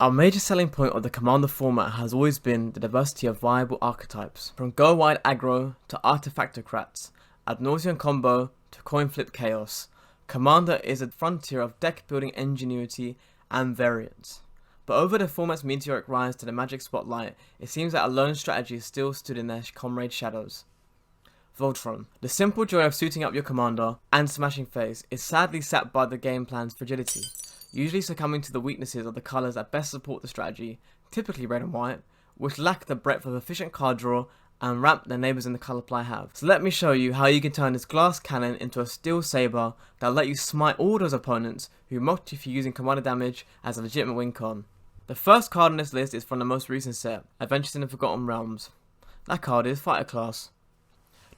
Our major selling point of the Commander format has always been the diversity of viable archetypes, from go wide aggro to artifactocrats, ad nauseam combo to coin flip chaos. Commander is a frontier of deck building ingenuity and variance. But over the format's meteoric rise to the Magic spotlight, it seems that a lone strategy still stood in their comrade shadows. Voltron. The simple joy of suiting up your commander and smashing face is sadly sapped by the game plan's fragility, usually succumbing to the weaknesses of the colours that best support the strategy, typically red and white, which lack the breadth of efficient card draw and ramp their neighbours in the colour ply have. So let me show you how you can turn this glass cannon into a steel saber that'll let you smite all those opponents who mocked you for using commander damage as a legitimate win con. The first card on this list is from the most recent set, Adventures in the Forgotten Realms. That card is Fighter Class.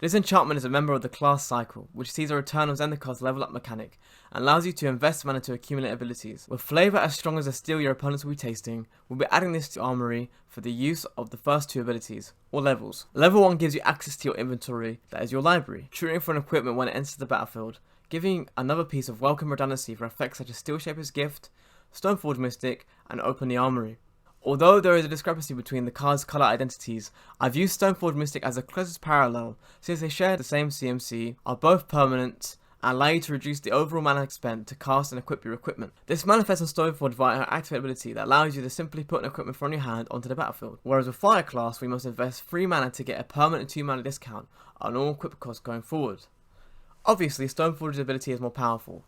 This enchantment is a member of the class cycle, which sees a return of Zendikar's level up mechanic, and allows you to invest mana to accumulate abilities. With flavour as strong as the steel your opponents will be tasting, we'll be adding this to Armory for the use of the first two abilities, or levels. Level 1 gives you access to your inventory, that is your library, tutoring for an equipment when it enters the battlefield, giving another piece of welcome redundancy for effects such as Steel Shaper's Gift, Stoneforge Mystic, and Open the Armory. Although there is a discrepancy between the cards' colour identities, I've used Stoneforge Mystic as the closest parallel since they share the same CMC, are both permanent, and allow you to reduce the overall mana spent to cast and equip your equipment. This manifests on Stoneforge via her activate ability that allows you to simply put an equipment from your hand onto the battlefield, whereas with Fire Class we must invest 3 mana to get a permanent 2 mana discount on all equip costs going forward. Obviously Stoneforge's ability is more powerful,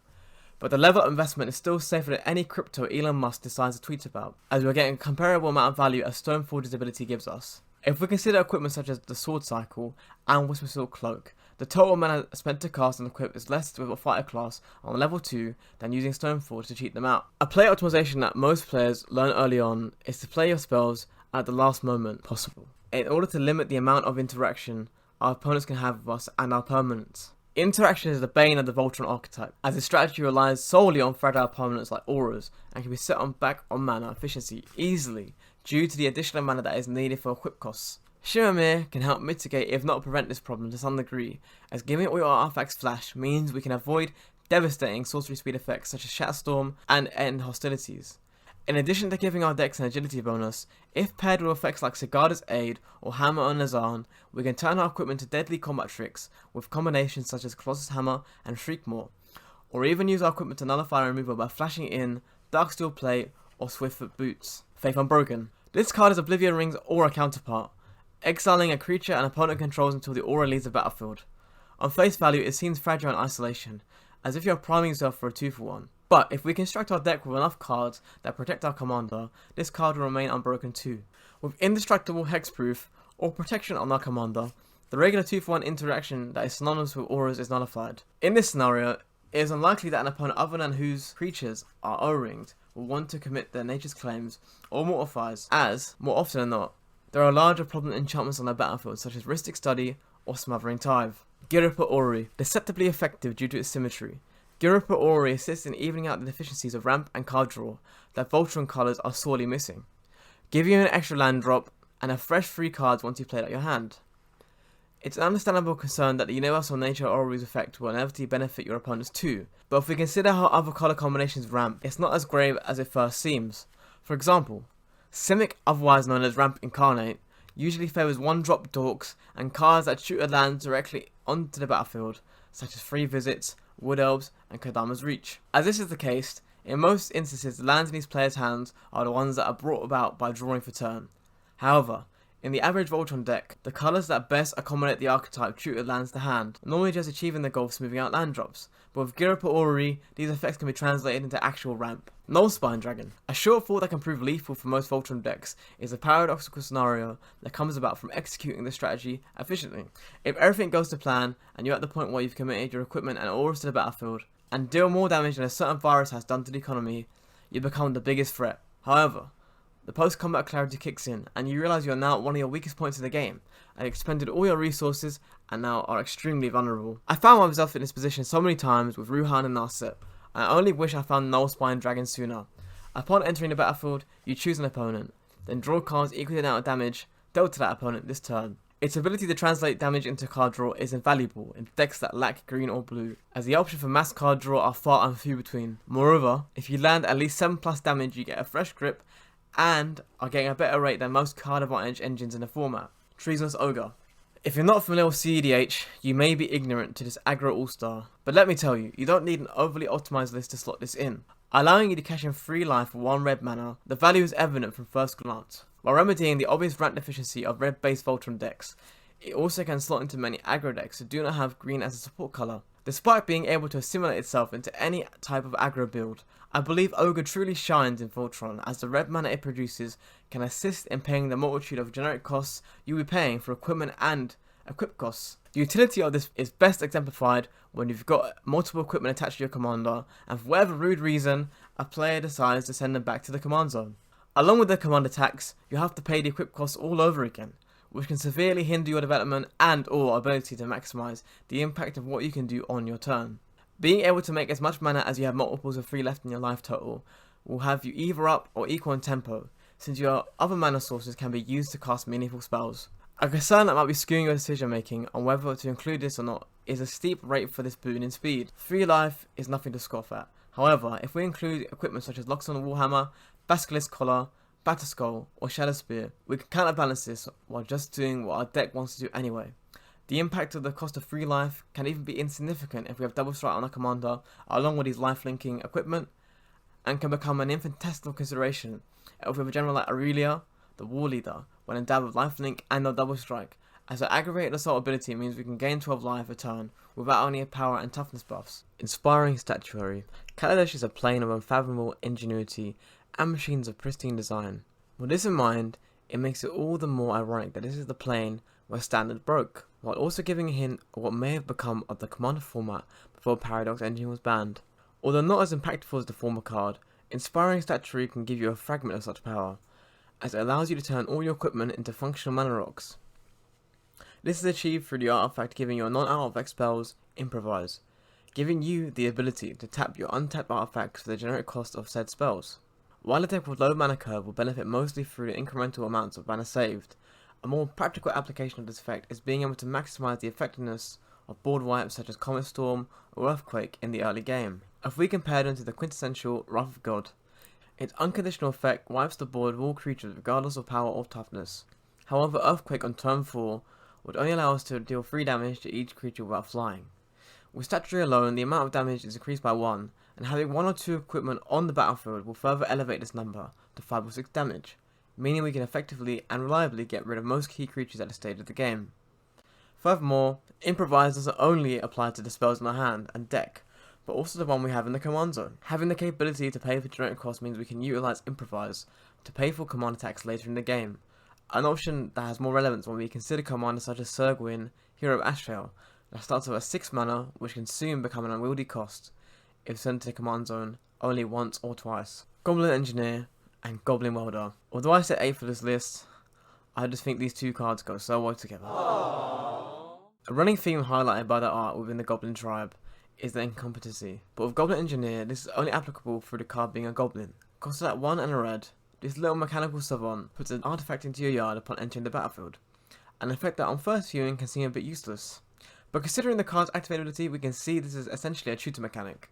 but the level of investment is still safer than any crypto Elon Musk decides to tweet about, as we're getting a comparable amount of value as Stoneforge's ability gives us. If we consider equipment such as the Sword Cycle and Whispersil Cloak, the total mana spent to cast and equip is less with a Fighter Class on level 2 than using Stoneforge to cheat them out. A play optimization that most players learn early on is to play your spells at the last moment possible, in order to limit the amount of interaction our opponents can have with us and our permanents. Interaction is the bane of the Voltron archetype, as this strategy relies solely on fragile permanents like auras, and can be set on back on mana efficiency easily, due to the additional mana that is needed for equip costs. Shimmermere can help mitigate if not prevent this problem to some degree, as giving all your artifacts flash means we can avoid devastating sorcery speed effects such as Shatterstorm and end hostilities. In addition to giving our decks an agility bonus, if paired with effects like Sigarda's Aid or Hammer on Nazan, we can turn our equipment to deadly combat tricks with combinations such as Colossus Hammer and Shriekmaw, or even use our equipment to nullify removal by flashing in Darksteel Plate or Swiftfoot Boots. Faith Unbroken. This card is Oblivion Ring's aura counterpart, exiling a creature an opponent controls until the aura leaves the battlefield. On face value it seems fragile in isolation, as if you're priming yourself for a 2-for-1. But if we construct our deck with enough cards that protect our commander, this card will remain unbroken too. With indestructible hexproof or protection on our commander, the regular 2-for-1 interaction that is synonymous with auras is nullified. In this scenario, it is unlikely that an opponent other than whose creatures are O-ringed will want to commit their nature's claims or mortifies, as, more often than not, there are larger problem enchantments on the battlefield such as Rhystic Study or Smothering Tithe. Gyripa Ori, deceptively effective due to its symmetry. Gyripa Ori assists in evening out the deficiencies of ramp and card draw that Voltron colours are sorely missing, giving you an extra land drop and a fresh 3 cards once you play out your hand. It's an understandable concern that the universal nature of Ori's effect will inevitably benefit your opponents too, but if we consider how other colour combinations ramp, it's not as grave as it first seems. For example, Simic, otherwise known as Ramp Incarnate, usually favours 1-drop dorks and cards that shoot a land directly onto the battlefield, such as Free Visits, Wood Elves, and Kodama's Reach. As this is the case, in most instances the lands in these players' hands are the ones that are brought about by drawing for turn. However, in the average Voltron deck, the colours that best accommodate the archetype tutor lands to hand, normally just achieving the goal of smoothing out land drops, but with Gyripa Ori, these effects can be translated into actual ramp. Nullspine Dragon. A short thought that can prove lethal for most Voltron decks is a paradoxical scenario that comes about from executing the strategy efficiently. If everything goes to plan, and you're at the point where you've committed your equipment and auras to the battlefield, and deal more damage than a certain virus has done to the economy, you become the biggest threat. However, the post-combat clarity kicks in, and you realise you are now at one of your weakest points in the game, and expended all your resources, and now are extremely vulnerable. I found myself in this position so many times with Ruhan and Narset, and I only wish I found Nullspine Dragon sooner. Upon entering the battlefield, you choose an opponent, then draw cards equal to the amount of damage dealt to that opponent this turn. Its ability to translate damage into card draw is invaluable in decks that lack green or blue, as the options for mass card draw are far and few between. Moreover, if you land at least 7+ damage, you get a fresh grip and are getting a better rate than most card advantage engines in the format. Treasonous Ogre. If you're not familiar with CEDH, you may be ignorant to this aggro all-star, but let me tell you, you don't need an overly optimized list to slot this in. Allowing you to cash in 3 life for 1 red mana, the value is evident from first glance. While remedying the obvious ramp deficiency of red-based Voltron decks, it also can slot into many aggro decks that do not have green as a support colour. Despite being able to assimilate itself into any type of aggro build, I believe Ogre truly shines in Voltron, as the red mana it produces can assist in paying the multitude of generic costs you'll be paying for equipment and equip costs. The utility of this is best exemplified when you've got multiple equipment attached to your commander, and for whatever rude reason, a player decides to send them back to the command zone. Along with the command attacks, you have to pay the equip costs all over again, which can severely hinder your development and or ability to maximize the impact of what you can do on your turn. Being able to make as much mana as you have multiples of 3 left in your life total will have you either up or equal in tempo, since your other mana sources can be used to cast meaningful spells. A concern that might be skewing your decision making on whether to include this or not is a steep rate for this boon in speed. 3 life is nothing to scoff at. However, if we include equipment such as Loxodon Warhammer, Basilisk Collar, Batterskull or Shadow Spear, we can counterbalance this while just doing what our deck wants to do anyway. The impact of the cost of 3 life can even be insignificant if we have double strike on our commander along with his life linking equipment, and can become an infinitesimal consideration if we have a general like Aurelia, the War Leader, when endowed with lifelink and no double strike, as our aggravated assault ability means we can gain 12 life a turn without any power and toughness buffs. Inspiring Statuary. Kaladesh is a plane of unfathomable ingenuity and machines of pristine design. With this in mind, it makes it all the more ironic that this is the plane where Standard broke, while also giving a hint of what may have become of the Commander format before Paradox Engine was banned. Although not as impactful as the former card, Inspiring Statuary can give you a fragment of such power, as it allows you to turn all your equipment into functional mana rocks. This is achieved through the artifact giving your non-artifact spells Improvise, giving you the ability to tap your untapped artifacts for the generic cost of said spells. While a deck with low mana curve will benefit mostly through the incremental amounts of mana saved, a more practical application of this effect is being able to maximize the effectiveness of board wipes such as Comet Storm or Earthquake in the early game. If we compare them to the quintessential Wrath of God, its unconditional effect wipes the board of all creatures regardless of power or toughness. However, Earthquake on turn 4 would only allow us to deal 3 damage to each creature without flying. With Statuary alone, the amount of damage is increased by 1, and having 1 or 2 equipment on the battlefield will further elevate this number to 5 or 6 damage, meaning we can effectively and reliably get rid of most key creatures at this stage of the game. Furthermore, Improvise doesn't only apply to the spells in our hand and deck, but also the one we have in the command zone. Having the capability to pay for generic costs means we can utilize Improvise to pay for command attacks later in the game, an option that has more relevance when we consider commanders such as Sergwyn, Hero of Ashvale, that starts with a 6 mana which can soon become an unwieldy cost if sent to the command zone only once or twice. Goblin Engineer and Goblin Welder. Although I said 8 for this list, I just think these 2 cards go so well together. Aww. A running theme highlighted by the art within the Goblin tribe is the incompetency, but with Goblin Engineer this is only applicable through the card being a goblin. Costed at 1 and a red, this little mechanical savant puts an artifact into your yard upon entering the battlefield, an effect that on first viewing can seem a bit useless. But considering the card's activability, we can see this is essentially a tutor mechanic,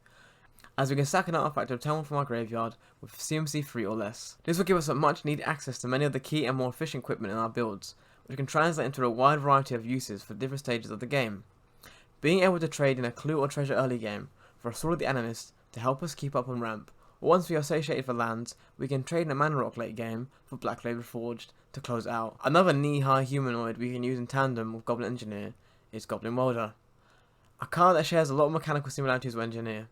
as we can sack an artifact to obtain one from our graveyard with CMC 3 or less. This will give us a much needed access to many of the key and more efficient equipment in our builds, which can translate into a wide variety of uses for different stages of the game. Being able to trade in a clue or treasure early game for a Sword of the Animist to help us keep up on ramp, or once we are satiated for lands, we can trade in a mana rock late game for Black Label Forged to close out. Another knee-high humanoid we can use in tandem with Goblin Engineer is Goblin Welder, a card that shares a lot of mechanical similarities with Engineer,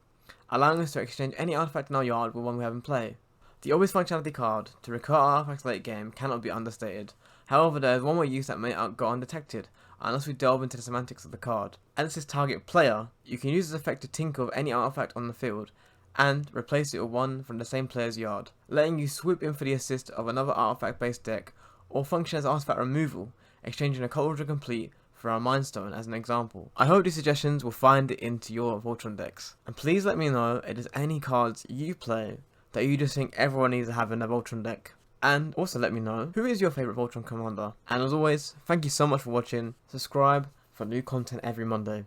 allowing us to exchange any artifact in our yard with one we have in play. The obvious functionality card to recur artifacts late game cannot be understated. However, there is one more use that may go undetected, unless we delve into the semantics of the card. As it says target player, you can use this effect to tinker with any artifact on the field, and replace it with one from the same player's yard, letting you swoop in for the assist of another artifact based deck, or function as artifact removal, exchanging a Cauldron Complete for our Mind Stone as an example. I hope these suggestions will find it into your Voltron decks, and please let me know if there's any cards you play that you just think everyone needs to have in their Voltron deck. And also let me know, who is your favourite Voltron commander? And as always, thank you so much for watching. Subscribe for new content every Monday.